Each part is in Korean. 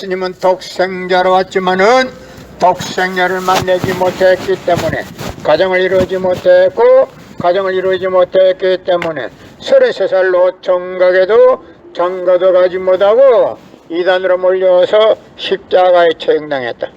예수님은 독생자로 왔지만은 독생자를 만나지 못했기 때문에 가정을 이루지 못했고 가정을 이루지 못했기 때문에 33살로 정각에도 장가도 가지 못하고 이단으로 몰려서 십자가에 처형당했다.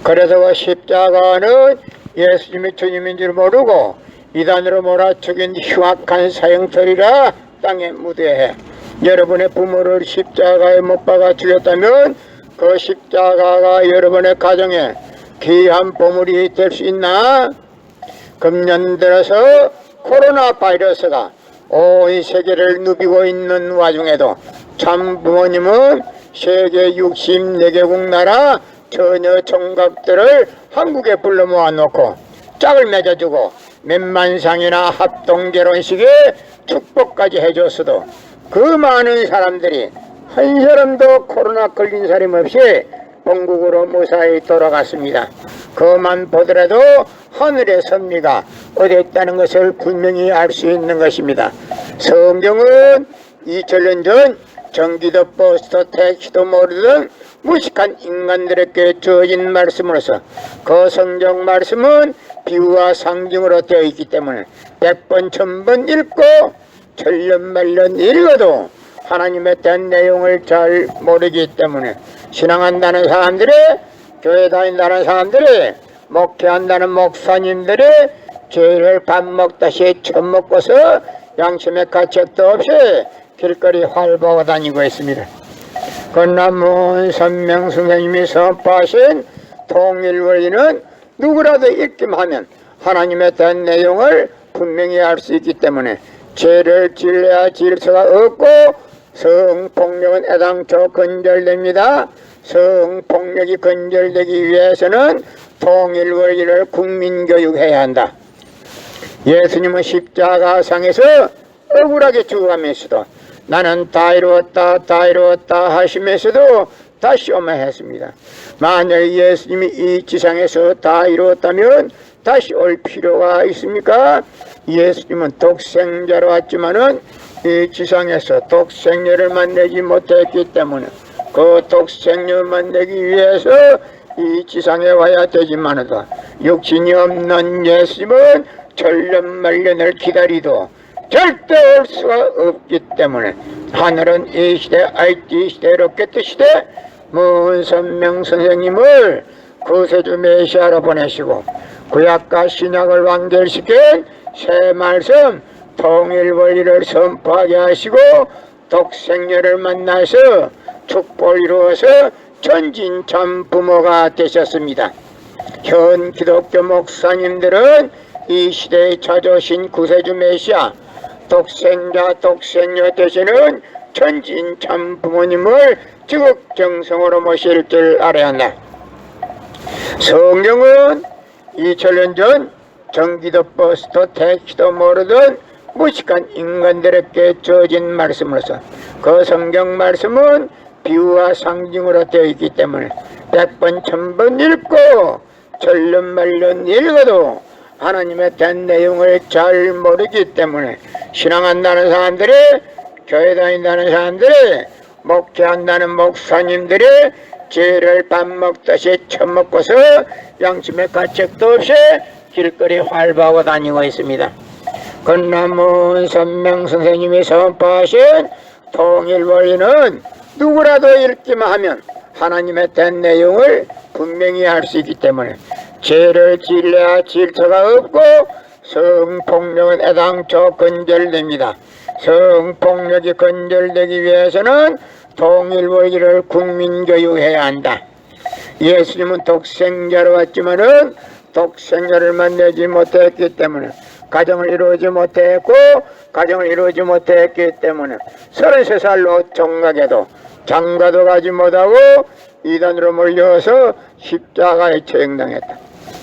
그래서 그 십자가는 예수님이 주님인 줄 모르고 이단으로 몰아 죽인 흉악한 사형터리라 땅에 무대해. 여러분의 부모를 십자가에 못 박아 죽였다면 그 십자가가 여러분의 가정에 귀한 보물이 될 수 있나? 금년 들어서 코로나 바이러스가 온 세계를 누비고 있는 와중에도 참 부모님은 세계 64개국 나라 처녀 총각들을 한국에 불러 모아놓고 짝을 맺어주고 몇만상이나 합동결혼식에 축복까지 해줬어도 그 많은 사람들이 한 사람도 코로나 걸린 사람 없이 본국으로 무사히 돌아갔습니다. 그만 보더라도 하늘의 섭리가 어디 있다는 것을 분명히 알 수 있는 것입니다. 성경은 2000년 전 전기도 버스도 택시도 모르던 무식한 인간들에게 주어진 말씀으로서 그 성경 말씀은 비유와 상징으로 되어 있기 때문에 100번 1000번 읽고 천년만년 읽어도 하나님에 대한 내용을 잘 모르기 때문에 신앙한다는 사람들이, 교회 다닌다는 사람들이, 목회한다는 목사님들이 죄를 밥 먹다시 처먹고서 양심의 가책도 없이 길거리 활보하고 다니고 있습니다. 그러나 선명 선생님이 선포하신 통일원리는 누구라도 읽기만 하면 하나님에 대한 내용을 분명히 알 수 있기 때문에 죄를 질러야 질서가 없고 성폭력은 애당초 근절됩니다. 성폭력이 근절되기 위해서는 통일원리를 국민교육해야 한다. 예수님은 십자가상에서 억울하게 죽어가면서도 나는 다 이루었다 다 이루었다 하시면서도 다시 오매했습니다. 만약 예수님이 이 지상에서 다 이루었다면 다시 올 필요가 있습니까? 예수님은 독생자로 왔지만은 이 지상에서 독생녀를 만나지 못했기 때문에 그 독생녀를 만나기 위해서 이 지상에 와야 되지만은 육신이 없는 예수님은 천년만년을 기다리도 절대 올 수가 없기 때문에 하늘은 이 시대 IT 시대 로켓 시대 문선명 선생님을 구세주 메시아로 보내시고 구약과 신약을 완결시킨 새 말씀 통일원리를 선포하게 하시고 독생녀를 만나서 축복을 이루어서 전진참 부모가 되셨습니다. 현 기독교 목사님들은 이 시대에 찾아오신 구세주 메시아 독생자 독생녀 되시는 전진참 부모님을 지극정성으로 모실 줄 알아야 한다. 성경은 2000년 전 전기도 버스도 택시도 모르던 무식한 인간들에게 주어진 말씀으로서 그 성경 말씀은 비유와 상징으로 되어 있기 때문에 100번 1000번 읽고 천년만년 읽어도 하나님에 대한 내용을 잘 모르기 때문에 신앙한다는 사람들이, 교회 다닌다는 사람들이, 목회한다는 목사님들이 죄를 밥 먹듯이 처먹고서 양심의 가책도 없이 길거리 활보하고 다니고 있습니다. 그러나 문선명 선생님이 선포하신 통일원리는 누구라도 읽기만 하면 하나님에 대한 내용을 분명히 알 수 있기 때문에 죄를 질러야 질서가 없고 성폭력은 애당초 근절됩니다. 성폭력이 근절되기 위해서는 통일원리를 국민교육해야 한다. 예수님은 독생자로 왔지만은 독생자를 만나지 못했기 때문에 가정을 이루지 못했고 가정을 이루지 못했기 때문에 33살로 종각에도 장가도 가지 못하고 이단으로 몰려서 십자가에 처형당했다.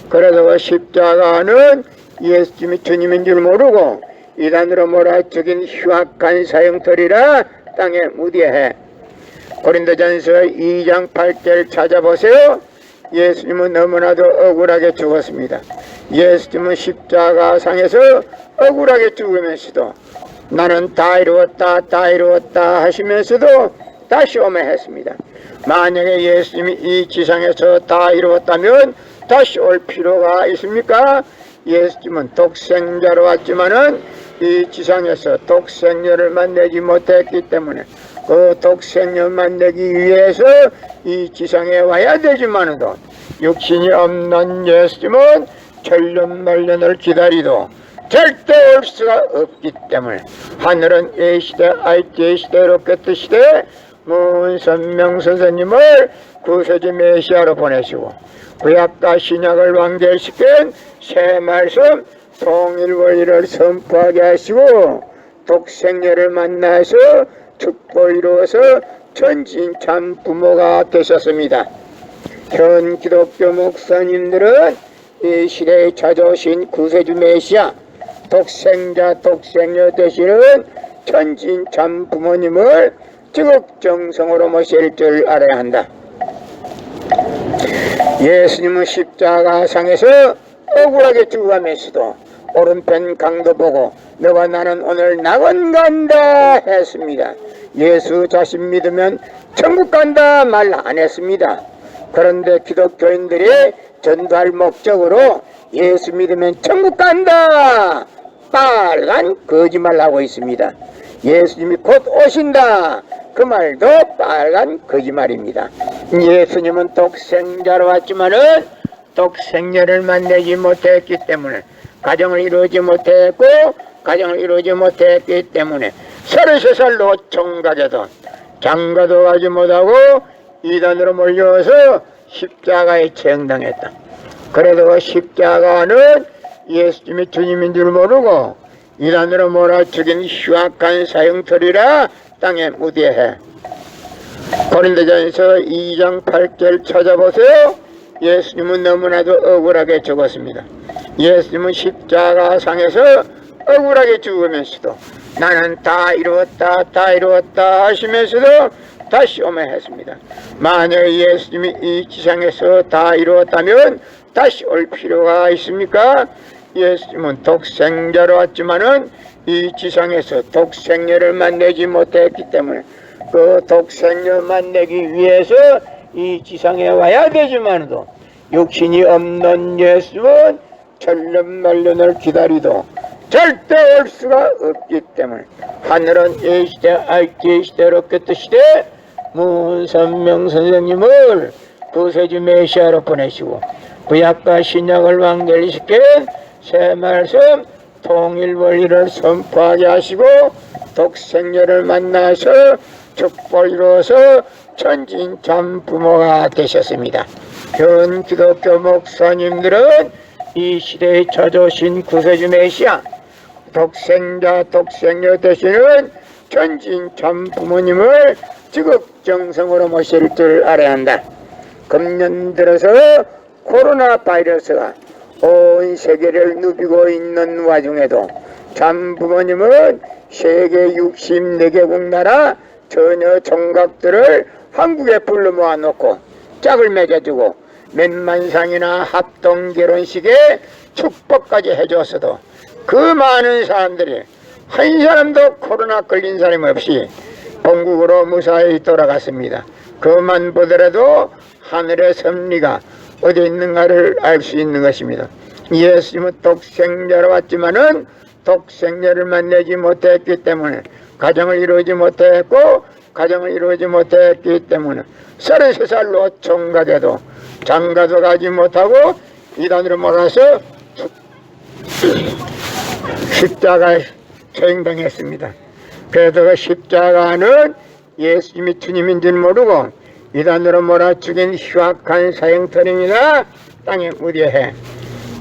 그래서 그 십자가는 예수님이 주님인 줄 모르고 이단으로 몰아 죽인 흉악한 사형터리라 땅에 무대해. 고린도전서 2장 8절 찾아보세요. 예수님은 너무나도 억울하게 죽었습니다. 예수님은 십자가상에서 억울하게 죽으면서도 나는 다 이루었다 다 이루었다 하시면서도 다시 오면 했습니다. 만약에 예수님이 이 지상에서 다 이루었다면 다시 올 필요가 있습니까? 예수님은 독생자로 왔지만은 이 지상에서 독생녀를 만나지 못했기 때문에 그 독생녀 만나기 위해서 이 지상에 와야 되지만도 육신이 없는 예수님은 천년만년을 기다리도 절대 올 수가 없기 때문에 하늘은 A시대 IT 시대 시대 문선명 선생님을 구세주 메시아로 보내시고 구약과 신약을 완결시킨 새 말씀 통일원리를 선포하게 하시고 독생녀를 만나서 축복을 이루어서 천진참 부모가 되셨습니다. 현 기독교 목사님들은 이 시대에 찾아오신 구세주 메시아 독생자 독생녀 되시는 천진참 부모님을 지극정성으로 모실 줄 알아야 한다. 예수님은 십자가상에서 억울하게 죽어가면서도 오른편 강도 보고 너와 나는 오늘 낙원 간다 했습니다. 예수 자신 믿으면 천국 간다 말 안 했습니다. 그런데 기독교인들이 전도할 목적으로 예수 믿으면 천국 간다 빨간 거짓말하고 있습니다. 예수님이 곧 오신다 그 말도 빨간 거짓말입니다. 예수님은 독생자로 왔지만은 독생녀를 만나지 못했기 때문에 가정을 이루지 못했고 가정을 이루지 못했기 때문에 33살로 총각에도 장가도 가지 못하고 이단으로 몰려서 십자가에 처형당했다. 그래도 십자가는 예수님이 주님인 줄 모르고 이단으로 몰아죽인 흉악한 사형터리라 땅에 무대해. 고린도전서 2장 8절 찾아보세요. 예수님은 너무나도 억울하게 죽었습니다. 예수님은 십자가상에서 억울하게 죽으면서도 나는 다 이루었다 하시면서도 다시 오면 했습니다. 만약 예수님이 이 지상에서 다 이루었다면 다시 올 필요가 있습니까? 예수님은 독생자로 왔지만은 이 지상에서 독생녀를 만나지 못했기 때문에 그 독생녀 만나기 위해서 이 지상에 와야 되지만도 육신이 없는 예수는 천년만년을 기다리도 절대 올 수가 없기 때문에 하늘은 A시대 IT 시대 로켓 시대 문선명 선생님을 구세주 메시아로 보내시고 구약과 신약을 완결시킨 새 말씀 통일원리를 선포하게 하시고 독생녀를 만나서 축복을 이루어서 천진참 부모가 되셨습니다. 현 기독교 목사님들은 이 시대에 찾아오신 구세주 메시아 독생자 독생녀 되시는 천진참 부모님을 지극정성으로 모실 줄 알아야 한다. 금년 들어서 코로나 바이러스가 온 세계를 누비고 있는 와중에도 참 부모님은 세계 64개국 나라 전혀 총각들을 한국에 불러 모아놓고 짝을 맺어주고 몇만상이나 합동 결혼식에 축복까지 해줬어도 그 많은 사람들이 한 사람도 코로나 걸린 사람이 없이 본국으로 무사히 돌아갔습니다. 그만 보더라도 하늘의 섭리가 어디 있는가를 알 수 있는 것입니다. 예수님은 독생자로 왔지만은 독생녀를 만나지 못했기 때문에 가정을 이루지 못했고 가정을 이루지 못했기 때문에 33살로 총각에도 장가도 가지 못하고 이단으로 몰아서 십자가에 처형당했습니다. 그래도 그 십자가는 예수님이 주님인 줄 모르고 이단으로 몰아 죽인 흉악한 사형터입니다. 땅에 무대해.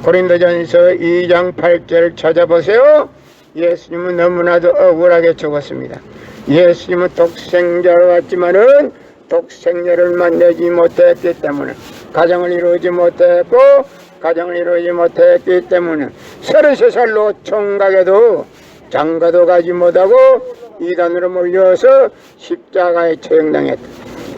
고린도전서 2장 8절 찾아보세요. 예수님은 너무나도 억울하게 죽었습니다. 예수님은 독생자로 왔지만은 독생녀를 만나지 못했기 때문에 가정을 이루지 못했고 가정을 이루지 못했기 때문에 33살로 총각에도 장가도 가지 못하고 이단으로 몰려서 십자가에 처형당했다.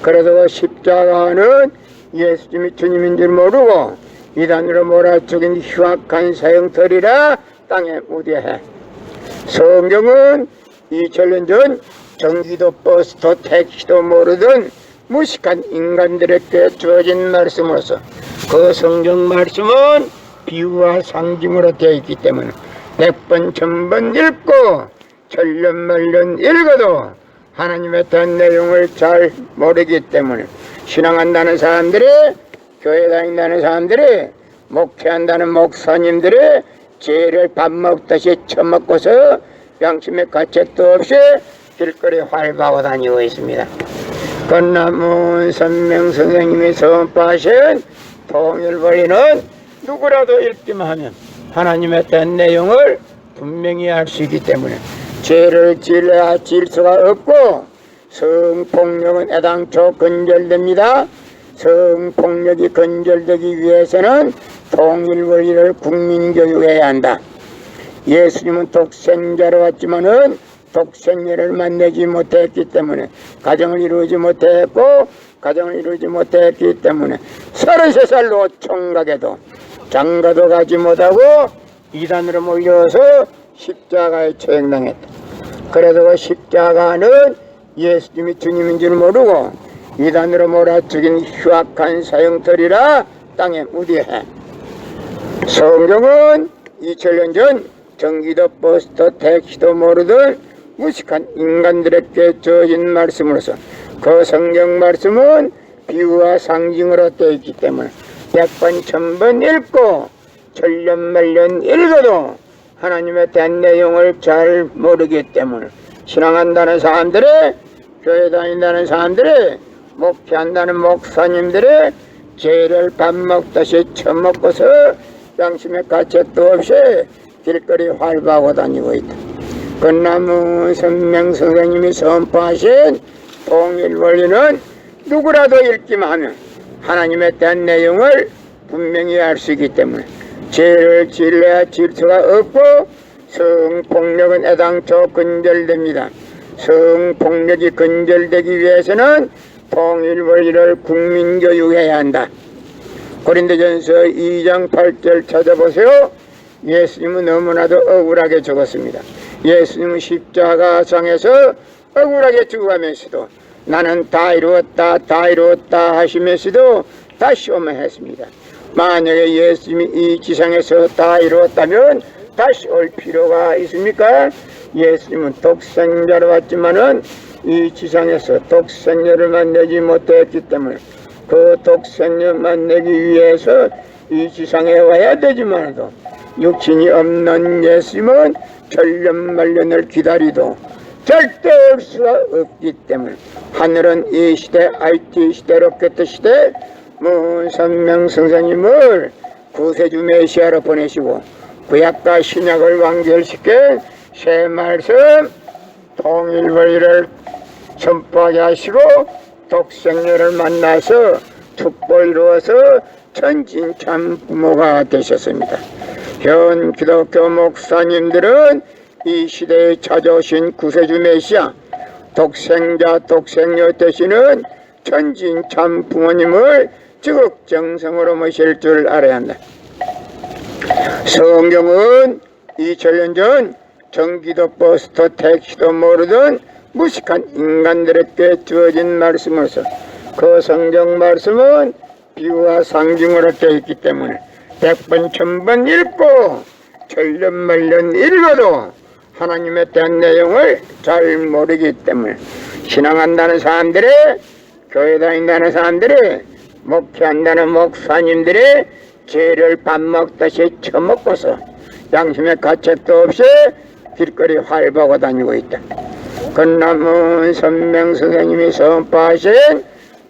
그래서 십자가는 예수님이 주님인 줄 모르고 이단으로 몰아죽인 흉악한 사형터리라 땅에 무대해. 성경은 2000년 전 전기도 버스도 택시도 모르던 무식한 인간들에게 주어진 말씀으로서 그 성경 말씀은 비유와 상징으로 되어 있기 때문에 100번 1000번 읽고 천년만년 읽어도 하나님에 대한 내용을 잘 모르기 때문에 신앙한다는 사람들이, 교회 다닌다는 사람들이, 목회한다는 목사님들이 죄를 밥 먹듯이 처먹고서 양심의 가책도 없이 길거리 활보하고 다니고 있습니다. 건남문 선명 선생님이 선포하신 통일본리는 누구라도 읽기만 하면 하나님에 대한 내용을 분명히 알 수 있기 때문에 죄를 지어야 지을 수가 없고 성폭력은 애당초 근절됩니다. 성폭력이 근절되기 위해서는 통일원리를 국민교육해야 한다. 예수님은 독생자로 왔지만은 독생녀를 만나지 못했기 때문에 가정을 이루지 못했고 가정을 이루지 못했기 때문에 33살로 총각에도 장가도 가지 못하고 이단으로 몰려서 십자가에 처형당했다. 그래도 그 십자가는 예수님이 주님인 줄 모르고 이단으로 몰아죽인 흉악한 사형터리라 땅에 무디해. 성경은 2000년 전 전기도 버스도 택시도 모르던 무식한 인간들에게 주어진 말씀으로서 그 성경 말씀은 비유와 상징으로 되어 있기 때문에 100번 1000번 읽고 천년만년 읽어도 하나님에 대한 내용을 잘 모르기 때문에 신앙한다는 사람들이, 교회 다닌다는 사람들이, 목회한다는 목사님들이 죄를 밥 먹듯이 처먹고서 양심의 가책도 없이 길거리 활보하고 다니고 있다. 건나무 선명 선생님이 선포하신 통일원리는 누구라도 읽기만 하면 하나님에 대한 내용을 분명히 알 수 있기 때문에 죄를 지어야 지을 수가 없고 성폭력은 애당초 근절됩니다. 성폭력이 근절되기 위해서는 통일원리를 국민교육해야 한다. 고린도전서 2장 8절 찾아보세요. 예수님은 너무나도 억울하게 죽었습니다. 예수님은 십자가상에서 억울하게 죽어가면서도 나는 다 이루었다 다 이루었다 하시면서도 다시 오면했습니다. 만약에 예수님이 이 지상에서 다 이루었다면 다시 올 필요가 있습니까? 예수님은 독생자로 왔지만은 이 지상에서 독생자를 만나지 못했기 때문에 그 독생자 만나기 위해서 이 지상에 와야 되지만도 육신이 없는 예수님은 천년만년을 기다리도 절대 올 수가 없기 때문에 하늘은 이 시대 IT 시대 로켓 시대 문선명 선생님을 구세주 메시아로 보내시고 구약과 신약을 완결시켜 새 말씀 통일원리를 선포하게 하시고 독생녀를 만나서 축복 이루어서 천진참 부모가 되셨습니다. 현 기독교 목사님들은 이 시대에 찾아오신 구세주 메시아 독생자 독생녀 되시는 천진참 부모님을 지극정성으로 모실 줄 알아야 한다. 성경은 2000년 전 전기도 버스도 택시도 모르던 무식한 인간들에게 주어진 말씀으로서 그 성경 말씀은 비유와 상징으로 되어 있기 때문에 100번 1000번 읽고 천년만년 읽어도 하나님에 대한 내용을 잘 모르기 때문에 신앙한다는 사람들이, 교회 다닌다는 사람들이, 목회한다는 목사님들이 죄를 밥 먹듯이 처먹고서 양심의 가책도 없이 길거리 활보하고 다니고 있다. 건남문 선명 선생님이 선포하신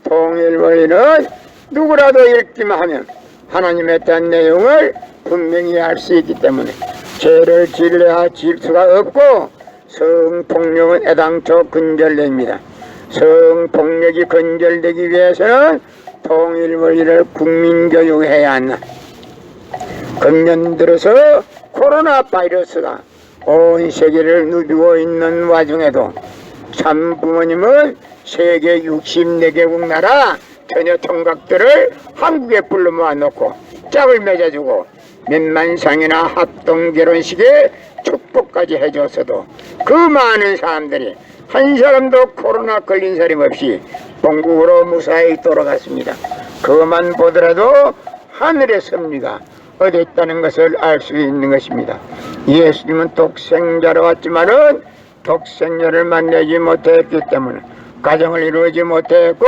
통일원리는 누구라도 읽기만 하면 하나님에 대한 내용을 분명히 알 수 있기 때문에 죄를 지으려 지을 수가 없고 성폭력은 애당초 근절됩니다. 성폭력이 근절되기 위해서는 통일원리를 국민교육해야 한다. 금년 들어서 코로나 바이러스가 온 세계를 누비고 있는 와중에도 참 부모님은 세계 64개국 나라 처녀 총각들을 한국에 불러 모아놓고 짝을 맺어주고 몇만상이나 합동 결혼식에 축복까지 해줬어도 그 많은 사람들이 한 사람도 코로나 걸린 사람 없이 본국으로 무사히 돌아갔습니다. 그것만 보더라도 하늘의 섭리가 어디 있다는 것을 알 수 있는 것입니다. 예수님은 독생자로 왔지만은 독생자를 만나지 못했기 때문에 가정을 이루지 못했고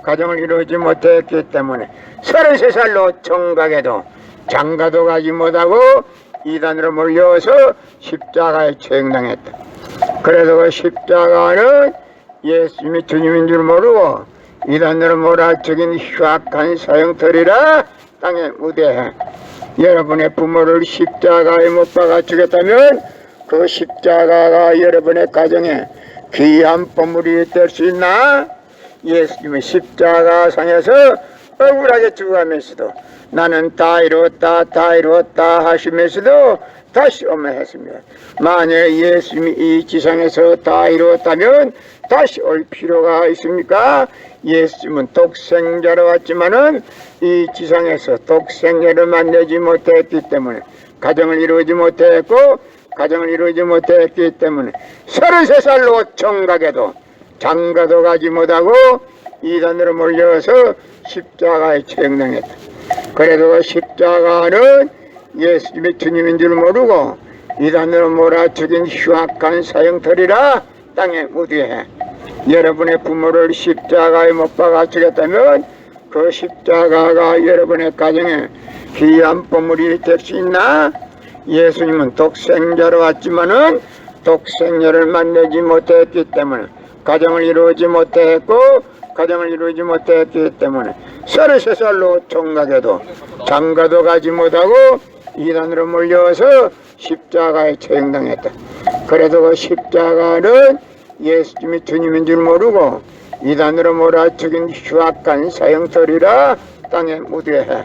가정을 이루지 못했기 때문에 33살로 정각에도 장가도 가지 못하고 이단으로 몰려서 십자가에 처형당했다. 그래도 그 십자가는 예수님이 주님인 줄 모르고 이단으로 몰아치긴 흉악한 사형터리라 땅에 무대해. 여러분의 부모를 십자가에 못 박아 주겠다면 그 십자가가 여러분의 가정에 귀한 보물이 될 수 있나? 예수님은 십자가상에서 억울하게 죽어가면서도 나는 다 이루었다 하시면서도 다시 오매했습니다. 만약 예수님이 이 지상에서 다 이루었다면 다시 올 필요가 있습니까? 예수님은 독생자로 왔지만은 이 지상에서 독생자를 만나지 못했기 때문에 가정을 이루지 못했고 가정을 이루지 못했기 때문에 33살로 정각에도 장가도 가지 못하고 이단으로 몰려서 십자가에 처형당했다. 그래도 그 십자가는 예수님이 주님인 줄 모르고 이단으로 몰아죽인 흉악한 사형터리라 땅에 묻어해. 여러분의 부모를 십자가에 못 박아 주겠다면 그 십자가가 여러분의 가정에 귀한 보물이 될 수 있나? 예수님은 독생자로 왔지만은 독생자를 만나지 못했기 때문에 가정을 이루지 못했고 가정을 이루지 못했기 때문에 33살로 총각에도 장가도 가지 못하고 이단으로 몰려서 십자가에 처형당했다. 그래도 그 십자가는 예수님이 주님인 줄 모르고 이단으로 몰아죽인 흉악한 사형터리라 땅에 묻어해.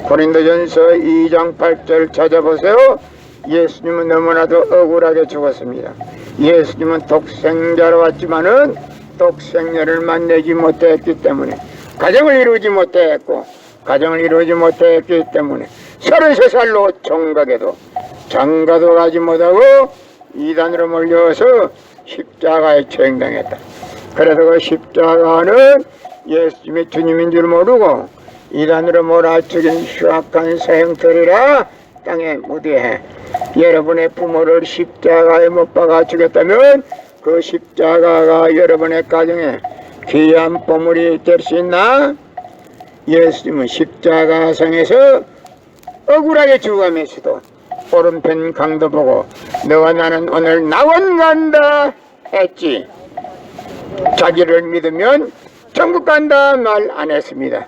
고린도전서 2장 8절 찾아보세요. 예수님은 너무나도 억울하게 죽었습니다. 예수님은 독생자로 왔지만은 독생자를 만나지 못했기 때문에 가정을 이루지 못했고 가정을 이루지 못했기 때문에 33살로 총각에도 장가도 가지 못하고 이단으로 몰려서 십자가에 처형당했다. 그래서 그 십자가는 예수님이 주님인 줄 모르고 이단으로 몰아죽인 흉악한 사형터리라 땅에 묻어해. 여러분의 부모를 십자가에 못 박아 주겠다면 그 십자가가 여러분의 가정에 귀한 보물이 될 수 있나? 예수님은 십자가상에서 억울하게 죽어가면서도 오른편 강도 보고 너와 나는 오늘 낙원 간다 했지. 자기를 믿으면 천국 간다 말 안 했습니다.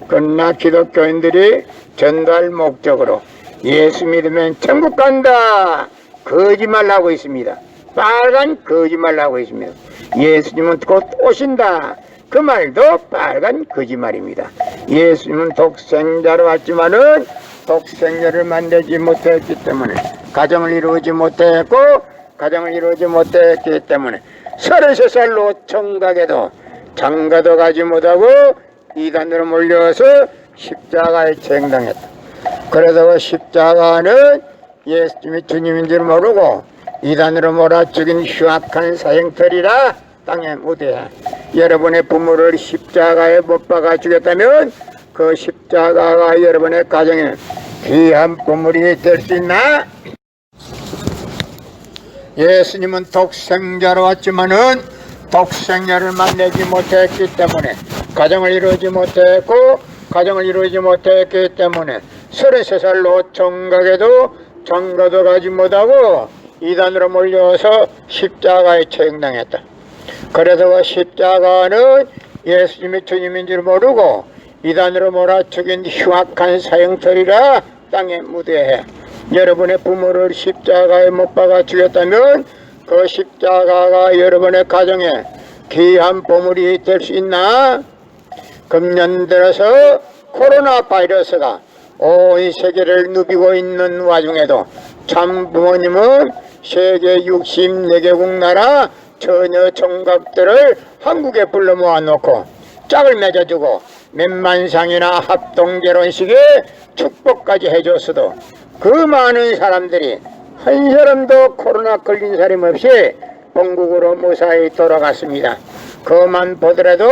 그러나 기독교인들이 전달 목적으로 예수 믿으면 천국 간다 거짓말하고 있습니다. 빨간 거짓말하고 있습니다. 예수님은 곧 오신다 그 말도 빨간 거짓말입니다. 예수님은 독생자로 왔지만은 독생자를 만나지 못했기 때문에 가정을 이루지 못했고 가정을 이루지 못했기 때문에 33살로 총각에도 장가도 가지 못하고 이단으로 몰려서 십자가에 처형당했다. 그래서 그 십자가는 예수님이 주님인 줄 모르고 이단으로 몰아죽인 흉악한 사형터리라 땅에 묻어해. 여러분의 부모를 십자가에 못 박아 주겠다면 그 십자가가 여러분의 가정에 귀한 보물이 될 수 있나? 예수님은 독생자로 왔지만은 독생자를 만나지 못했기 때문에 가정을 이루지 못했고 가정을 이루지 못했기 때문에 33살로 총각에도 장가도 가지 못하고 이단으로 몰려서 십자가에 처형당했다. 그래서 그 십자가는 예수님이 주님인 줄 모르고 이단으로 몰아죽인 흉악한 사형터리라 땅에 묻어해. 여러분의 부모를 십자가에 못 박아 주겠다면 그 십자가가 여러분의 가정에 귀한 보물이 될 수 있나? 금년 들어서 코로나 바이러스가 온 세계를 누비고 있는 와중에도 참 부모님은 세계 64개국 나라 처녀 총각들을 한국에 불러 모아놓고 짝을 맺어주고 몇만상이나 합동결혼식에 축복까지 해줬어도 그 많은 사람들이 한 사람도 코로나 걸린 사람 없이 본국으로 무사히 돌아갔습니다. 그만 보더라도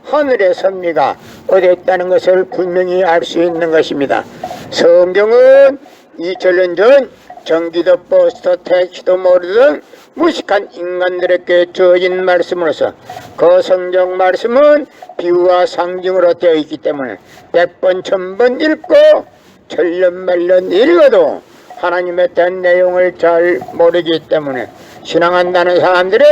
하늘의 섭리가 어디 있다는 것을 분명히 알 수 있는 것입니다. 성경은 2000년 전 전기도 버스도 택시도 모르던 무식한 인간들에게 주어진 말씀으로서 그 성경 말씀은 비유와 상징으로 되어 있기 때문에 100번 1000번 읽고 천년만년 읽어도 하나님에 대한 내용을 잘 모르기 때문에 신앙한다는 사람들이,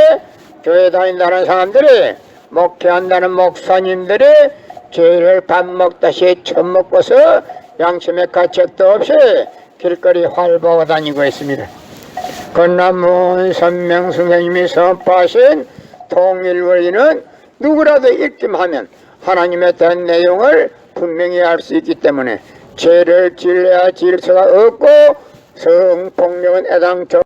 교회 다닌다는 사람들이, 목회한다는 목사님들이 죄를 밥 먹다시 처먹고서 양심의 가책도 없이 길거리 활보하고 다니고 있습니다. 건남문 선명 선생님이 선포하신 통일원리는 누구라도 읽기만 하면 하나님에 대한 내용을 분명히 알 수 있기 때문에 죄를 지으려야 질서가 없고 성폭력은 애당초